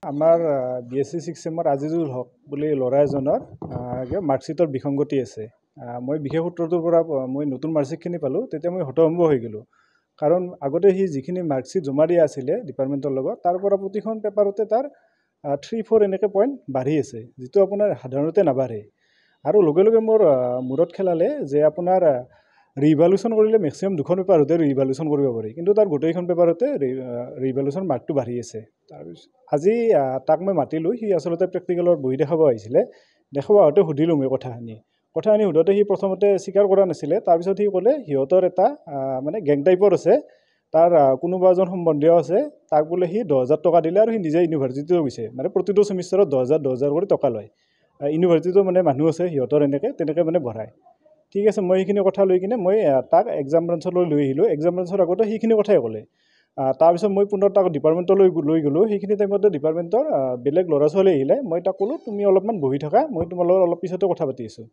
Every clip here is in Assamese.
আমাৰ BSc 6 চেমৰ আজিজুল হক বুলি ল'ৰা এজনৰ মাৰ্কশ্বিটৰ বিসংগতি আছে। মই বিশেষ সূত্ৰটোৰ পৰা মই নতুন মাৰ্কশ্বিটখিনি পালোঁ, তেতিয়া মই হতভম্ব হৈ গ'লোঁ। কাৰণ আগতে সি যিখিনি মাৰ্কশ্বিট জমা দিয়া আছিলে ডিপাৰ্টমেণ্টৰ লগত, তাৰ পৰা প্ৰতিখন পেপাৰতে তাৰ 3-4 এনেকৈ পইণ্ট বাঢ়ি আছে, যিটো আপোনাৰ সাধাৰণতে নাবাঢ়ে। আৰু লগে লগে মোৰ মূৰত খেলালে যে আপোনাৰ ৰিভ্যালুৱেশ্যন কৰিলে মেক্সিমাম 2খন পেপাৰতে ৰিভ্যালুৱেশ্যন কৰিব পাৰি, কিন্তু তাৰ গোটেইখন পেপাৰতে ৰিভ্যালুৱেশ্যন মাৰ্কটো বাঢ়ি আছে। তাৰপিছত আজি তাক মই মাতিলোঁ, সি আচলতে প্ৰেক্টিকেলৰ বহি দেখাব আহিছিলে। দেখাব আহোঁতে সুধিলোঁ মই কথাখিনি সোধোতে সি প্ৰথমতে স্বীকাৰ কৰা নাছিলে। তাৰপিছত সি ক'লে সিহঁতৰ এটা মানে গেং টাইপৰ আছে, তাৰ কোনোবা এজন সম্বন্ধীয় আছে, তাক বোলে সি 10,000 টকা দিলে আৰু সি নিজে ইউনিভাৰ্চিটিও গৈছে, মানে প্ৰতিটো ছেমিষ্টাৰত 10,000 কৰি টকা লয়। ইউনিভাৰ্চিটিতো মানে মানুহ আছে সিহঁতৰ তেনেকৈ মানে ভৰায়। ঠিক আছে, মই সেইখিনি কথা লৈ কিনে মই তাক এক্সাম ব্ৰাঞ্চলৈ লৈ আহিলোঁ। এক্সাম ব্ৰাঞ্চৰ আগতে সেইখিনি কথাই ক'লে। তাৰপিছত মই পুনৰ তাক ডিপাৰ্টমেণ্টলৈ লৈ গ'লোঁ। সেইখিনি টাইমতে ডিপাৰ্টমেণ্টৰ বেলেগ ল'ৰা ছোৱালী আহিলে। মই তাক ক'লোঁ, তুমি অলপমান বহি থাকা, মই তোমাৰ লগত অলপ পিছতে কথা পাতি আছোঁ।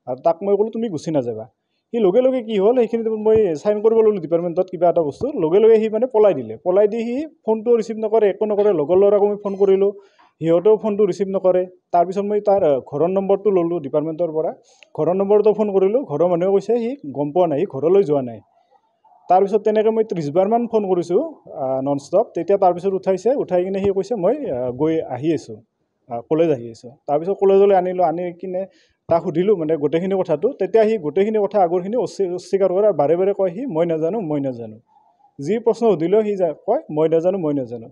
আৰু তাক মই ক'লোঁ, তুমি গুচি নাযাবা। সি লগে লগে কি হ'ল, সেইখিনি মই চাইন কৰিব ল'লোঁ ডিপাৰ্টমেণ্টত কিবা এটা বস্তু, লগে লগে সি মানে পলাই দিলে। পলাই দি সি ফোনটো ৰিচিভ নকৰে, একো নকৰে। লগৰ ল'ৰাকো মই ফোন কৰিলোঁ, সিহঁতেও ফোনটো ৰিচিভ নকৰে। তাৰপিছত মই তাৰ ঘৰৰ নম্বৰটো ল'লোঁ ডিপাৰ্টমেণ্টৰ পৰা। ঘৰৰ নম্বৰতো ফোন কৰিলোঁ, ঘৰৰ মানুহে কৈছে সি গম পোৱা নাই, সি ঘৰলৈ যোৱা নাই। তাৰপিছত তেনেকৈ মই 30বাৰমান ফোন কৰিছোঁ নন ষ্টপ। তেতিয়া তাৰপিছত উঠাই কিনে সি কৈছে মই আহি আছোঁ, কলেজ আহি আছোঁ। তাৰপিছত কলেজলৈ আনি কিনে তাক সুধিলোঁ মানে গোটেইখিনি কথাটো। তেতিয়া সি গোটেইখিনি কথা আগৰখিনি অস্বীকাৰ কৰে আৰু বাৰে বাৰে কয় সি মই নাজানো। যি প্ৰশ্ন সুধিলেও সি কয় মই নাজানো।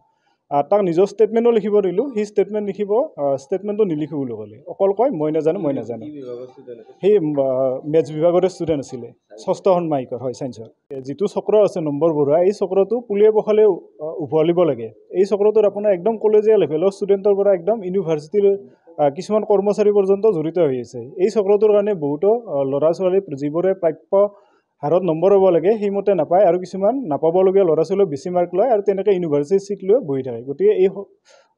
তাক নিজৰ ষ্টেটমেণ্টো লিখিব দিলোঁ, সি ষ্টেটমেণ্টটো নিলিখোঁ বুলি ক'লে, অকল কয় মই নাজানো। সি মেথছ বিভাগৰে ষ্টুডেণ্ট আছিলে, 6ষ্ঠ ষাণ্মাসিকৰ, হয়, ছায়েন্সৰ। যিটো চক্ৰ আছে নম্বৰ বঢ়োৱা, এই চক্ৰটো পুলিয়ে পখালে উভলিব লাগে। এই চক্ৰটোত আপোনাৰ একদম কলেজীয়া লেভেলৰ ষ্টুডেণ্টৰ পৰা একদম ইউনিভাৰ্চিটিৰ কিছুমান কৰ্মচাৰী পৰ্যন্ত জড়িত হৈ আছে। এই চক্ৰটোৰ কাৰণে বহুতো ল'ৰা ছোৱালী যিবোৰে প্ৰাপ্য হাৰত নম্বৰ হ'ব লাগে সেইমতে নাপায়, আৰু কিছুমান নাপাবলগীয়া ল'ৰা ছোৱালীও বেছি মাৰ্ক লয় আৰু তেনেকৈ ইউনিভাৰ্চিটি চিট লৈ বহি থাকে। গতিকে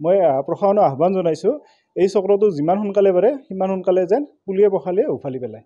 মই প্ৰশাসনক আহ্বান জনাইছোঁ, এই চক্ৰটো যিমান সোনকালে পাৰে সিমান সোনকালে যেন পুলিয়ে পখালিয়ে উভালি পেলায়।